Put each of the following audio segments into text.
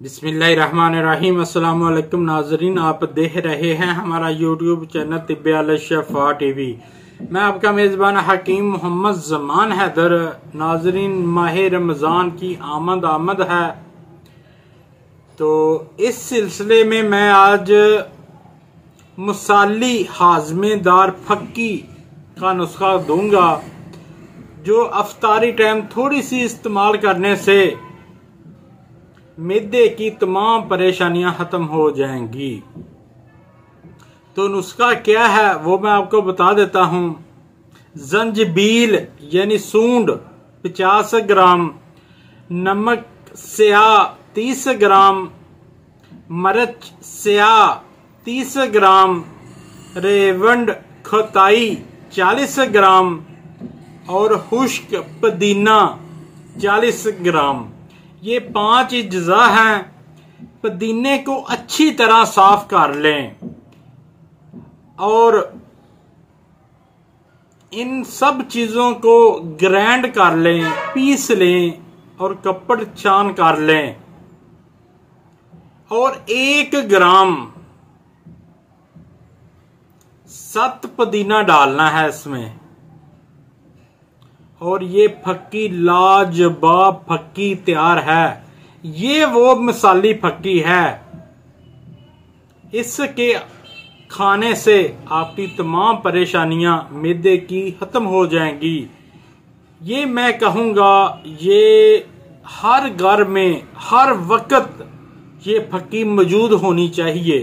बिस्मिल्लाहिर्रहमानिर्रहीम। अस्सलाम वालेकुम नाजरीन, आप देख रहे हैं हमारा यूट्यूब चैनल तिब्बे अल शफा टीवी। मैं आपका मेज़बान हकीम मोहम्मद जमान हैदर। नाजरीन, माह रमज़ान की आमद है, तो इस सिलसिले में मैं आज मुसाली हाजमेदार फक्की का नुस्खा दूंगा, जो अफ्तारी टाइम थोड़ी सी इस्तेमाल करने से मिद्दे की तमाम परेशानियां खत्म हो जाएंगी। तो नुस्खा क्या है वो मैं आपको बता देता हूं। जंजबील यानी सूंड 50 ग्राम, नमक स्याह 30 ग्राम, मिर्च स्याह 30 ग्राम, रेवंड खोताई 40 ग्राम और खुश्क पुदीना 40 ग्राम। ये 5 अज्जा हैं। पुदीने को अच्छी तरह साफ कर लें और इन सब चीजों को ग्राइंड कर लें, पीस लें और कपड़ छान कर लें। और 1 ग्राम 7 पुदीना डालना है इसमें। और ये फक्की लाजवाब फक्की तैयार है। ये वो मिसाली फक्की है। इसके खाने से आपकी तमाम परेशानियां मिद्दे की खत्म हो जाएंगी। ये मैं कहूँगा, ये हर घर में हर वक्त ये फक्की मौजूद होनी चाहिए,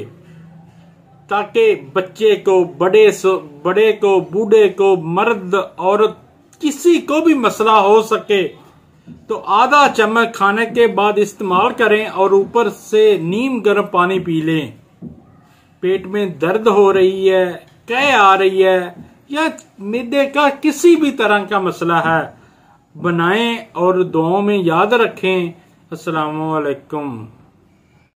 ताकि बच्चे को, बड़े को, बूढ़े को, मर्द औरत किसी को भी मसला हो सके तो आधा चम्मच खाने के बाद इस्तेमाल करें और ऊपर से नीम गर्म पानी पी लें। पेट में दर्द हो रही है, कै आ रही है या मिद्दे का किसी भी तरह का मसला है, बनाएं और दुआओं में याद रखें। अस्सलाम वालेकुम।